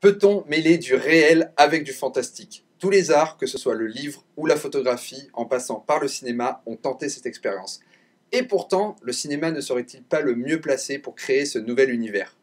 Peut-on mêler du réel avec du fantastique? Tous les arts, que ce soit le livre ou la photographie, en passant par le cinéma, ont tenté cette expérience. Et pourtant, le cinéma ne serait-il pas le mieux placé pour créer ce nouvel univers?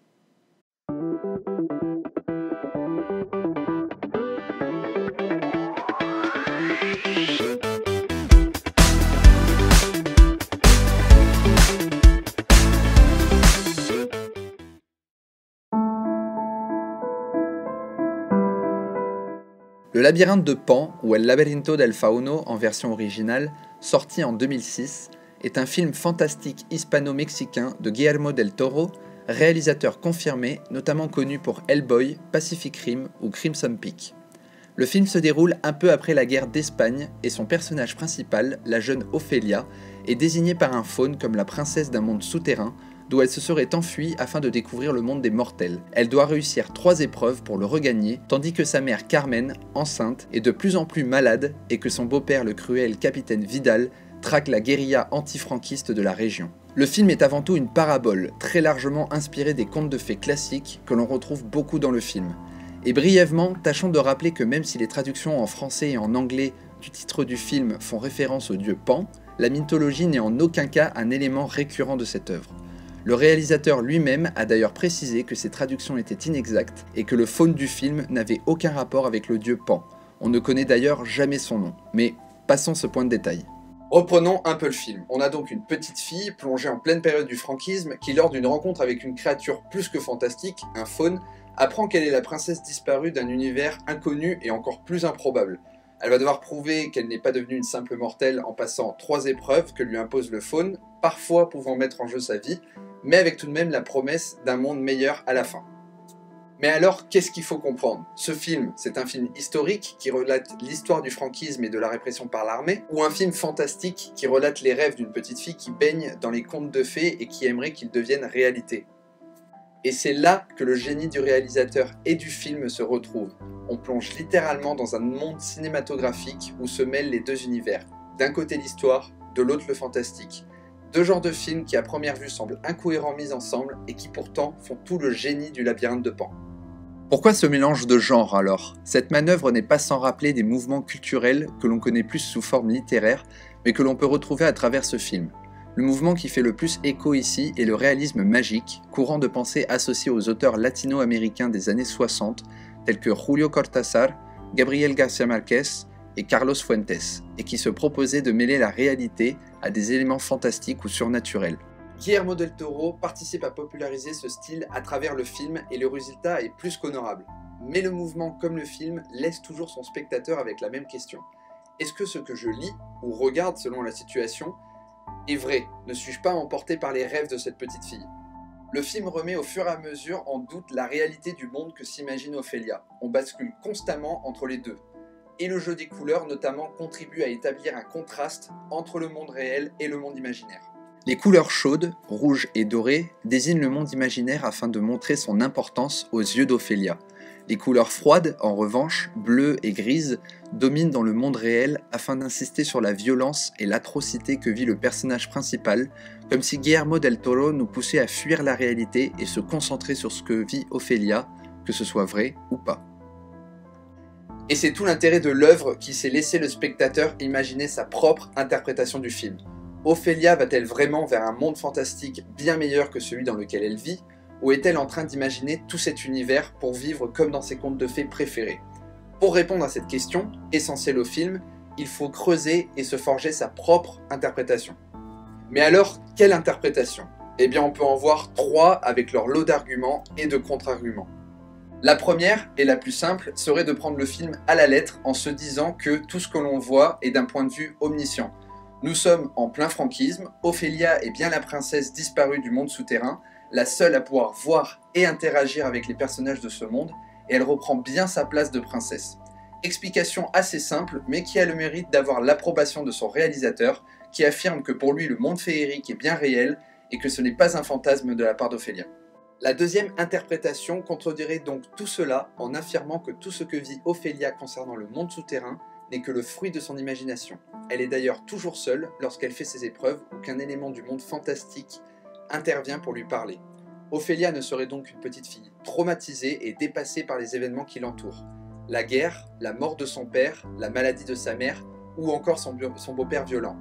Le labyrinthe de Pan, ou El laberinto del fauno en version originale, sorti en 2006, est un film fantastique hispano-mexicain de Guillermo del Toro, réalisateur confirmé, notamment connu pour Hellboy, Pacific Rim ou Crimson Peak. Le film se déroule un peu après la guerre d'Espagne et son personnage principal, la jeune Ophélia, est désignée par un faune comme la princesse d'un monde souterrain, d'où elle se serait enfuie afin de découvrir le monde des mortels. Elle doit réussir 3 épreuves pour le regagner, tandis que sa mère Carmen, enceinte, est de plus en plus malade et que son beau-père, le cruel capitaine Vidal, traque la guérilla antifranquiste de la région. Le film est avant tout une parabole, très largement inspirée des contes de fées classiques que l'on retrouve beaucoup dans le film. Et brièvement, tâchons de rappeler que même si les traductions en français et en anglais du titre du film font référence au dieu Pan, la mythologie n'est en aucun cas un élément récurrent de cette œuvre. Le réalisateur lui-même a d'ailleurs précisé que ces traductions étaient inexactes et que le faune du film n'avait aucun rapport avec le dieu Pan. On ne connaît d'ailleurs jamais son nom, mais passons ce point de détail. Reprenons un peu le film. On a donc une petite fille plongée en pleine période du franquisme qui, lors d'une rencontre avec une créature plus que fantastique, un faune, apprend qu'elle est la princesse disparue d'un univers inconnu et encore plus improbable. Elle va devoir prouver qu'elle n'est pas devenue une simple mortelle en passant 3 épreuves que lui impose le faune, parfois pouvant mettre en jeu sa vie, mais avec tout de même la promesse d'un monde meilleur à la fin. Mais alors, qu'est-ce qu'il faut comprendre? Ce film, c'est un film historique qui relate l'histoire du franquisme et de la répression par l'armée, ou un film fantastique qui relate les rêves d'une petite fille qui baigne dans les contes de fées et qui aimerait qu'ils deviennent réalité? Et c'est là que le génie du réalisateur et du film se retrouve. On plonge littéralement dans un monde cinématographique où se mêlent les deux univers. D'un côté l'histoire, de l'autre le fantastique. 2 genres de films qui à première vue semblent incohérents mis ensemble et qui pourtant font tout le génie du labyrinthe de Pan. Pourquoi ce mélange de genres alors? Cette manœuvre n'est pas sans rappeler des mouvements culturels que l'on connaît plus sous forme littéraire, mais que l'on peut retrouver à travers ce film. Le mouvement qui fait le plus écho ici est le réalisme magique, courant de pensée associé aux auteurs latino-américains des années 60, tels que Julio Cortázar, Gabriel García Márquez et Carlos Fuentes, et qui se proposait de mêler la réalité à des éléments fantastiques ou surnaturels. Guillermo del Toro participe à populariser ce style à travers le film et le résultat est plus qu'honorable. Mais le mouvement comme le film laisse toujours son spectateur avec la même question. Est-ce que ce que je lis ou regarde selon la situation est vrai? Ne suis-je pas emporté par les rêves de cette petite fille? Le film remet au fur et à mesure en doute la réalité du monde que s'imagine Ophélia. On bascule constamment entre les deux. Et le jeu des couleurs notamment contribue à établir un contraste entre le monde réel et le monde imaginaire. Les couleurs chaudes, rouges et dorées, désignent le monde imaginaire afin de montrer son importance aux yeux d'Ophélia. Les couleurs froides, en revanche, bleues et grises, dominent dans le monde réel afin d'insister sur la violence et l'atrocité que vit le personnage principal, comme si Guillermo del Toro nous poussait à fuir la réalité et se concentrer sur ce que vit Ophélia, que ce soit vrai ou pas. Et c'est tout l'intérêt de l'œuvre qui sait laisser le spectateur imaginer sa propre interprétation du film. Ophélia va-t-elle vraiment vers un monde fantastique bien meilleur que celui dans lequel elle vit, ou est-elle en train d'imaginer tout cet univers pour vivre comme dans ses contes de fées préférés? Pour répondre à cette question, essentielle au film, il faut creuser et se forger sa propre interprétation. Mais alors, quelle interprétation? Eh bien, on peut en voir 3 avec leur lot d'arguments et de contre-arguments. La première, et la plus simple, serait de prendre le film à la lettre en se disant que tout ce que l'on voit est d'un point de vue omniscient. Nous sommes en plein franquisme, Ophélia est bien la princesse disparue du monde souterrain, la seule à pouvoir voir et interagir avec les personnages de ce monde, et elle reprend bien sa place de princesse. Explication assez simple, mais qui a le mérite d'avoir l'approbation de son réalisateur, qui affirme que pour lui le monde féerique est bien réel, et que ce n'est pas un fantasme de la part d'Ophélia. La deuxième interprétation contredirait donc tout cela en affirmant que tout ce que vit Ophélia concernant le monde souterrain n'est que le fruit de son imagination. Elle est d'ailleurs toujours seule lorsqu'elle fait ses épreuves ou qu'un élément du monde fantastique intervient pour lui parler. Ophélia ne serait donc qu'une petite fille traumatisée et dépassée par les événements qui l'entourent. La guerre, la mort de son père, la maladie de sa mère ou encore son beau-père violent.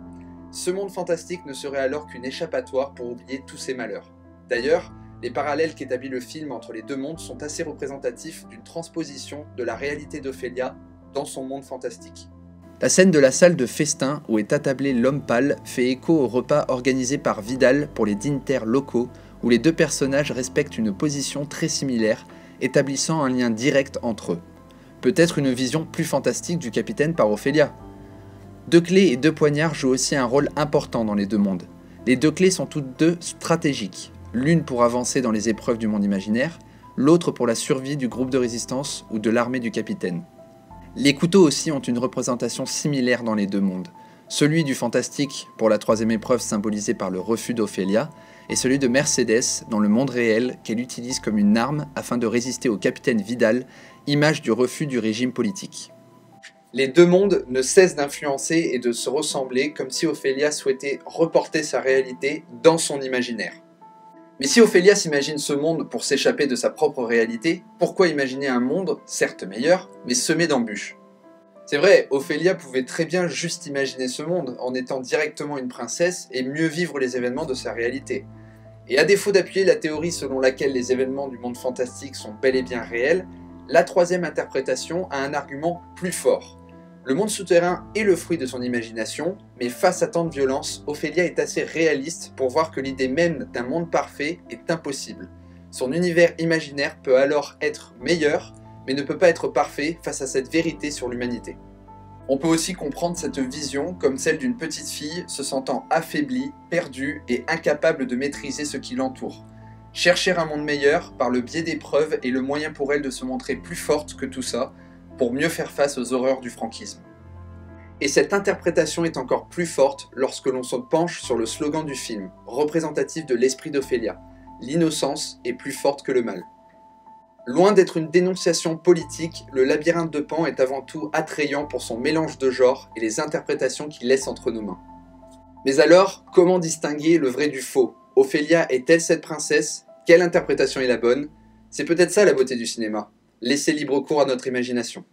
Ce monde fantastique ne serait alors qu'une échappatoire pour oublier tous ses malheurs. D'ailleurs, les parallèles qu'établit le film entre les deux mondes sont assez représentatifs d'une transposition de la réalité d'Ophélia dans son monde fantastique. La scène de la salle de festin où est attablé l'homme pâle fait écho au repas organisé par Vidal pour les dignitaires locaux où les deux personnages respectent une position très similaire, établissant un lien direct entre eux. Peut-être une vision plus fantastique du capitaine par Ophélia. Deux clés et deux poignards jouent aussi un rôle important dans les deux mondes. Les deux clés sont toutes deux stratégiques, l'une pour avancer dans les épreuves du monde imaginaire, l'autre pour la survie du groupe de résistance ou de l'armée du capitaine. Les couteaux aussi ont une représentation similaire dans les deux mondes. Celui du fantastique pour la troisième épreuve symbolisée par le refus d'Ophélia, et celui de Mercedes dans le monde réel qu'elle utilise comme une arme afin de résister au capitaine Vidal, image du refus du régime politique. Les deux mondes ne cessent d'influencer et de se ressembler comme si Ophélia souhaitait reporter sa réalité dans son imaginaire. Mais si Ophélia s'imagine ce monde pour s'échapper de sa propre réalité, pourquoi imaginer un monde, certes meilleur, mais semé d'embûches ? C'est vrai, Ophélia pouvait très bien juste imaginer ce monde en étant directement une princesse et mieux vivre les événements de sa réalité. Et à défaut d'appuyer la théorie selon laquelle les événements du monde fantastique sont bel et bien réels, la troisième interprétation a un argument plus fort. Le monde souterrain est le fruit de son imagination, mais face à tant de violence, Ophélia est assez réaliste pour voir que l'idée même d'un monde parfait est impossible. Son univers imaginaire peut alors être meilleur, mais ne peut pas être parfait face à cette vérité sur l'humanité. On peut aussi comprendre cette vision comme celle d'une petite fille se sentant affaiblie, perdue et incapable de maîtriser ce qui l'entoure. Chercher un monde meilleur par le biais d'épreuves est le moyen pour elle de se montrer plus forte que tout ça, pour mieux faire face aux horreurs du franquisme. Et cette interprétation est encore plus forte lorsque l'on se penche sur le slogan du film, représentatif de l'esprit d'Ophélia. L'innocence est plus forte que le mal. Loin d'être une dénonciation politique, le labyrinthe de Pan est avant tout attrayant pour son mélange de genres et les interprétations qu'il laisse entre nos mains. Mais alors, comment distinguer le vrai du faux ? Ophélia est-elle cette princesse ? Quelle interprétation est la bonne ? C'est peut-être ça la beauté du cinéma. Laissez libre cours à notre imagination.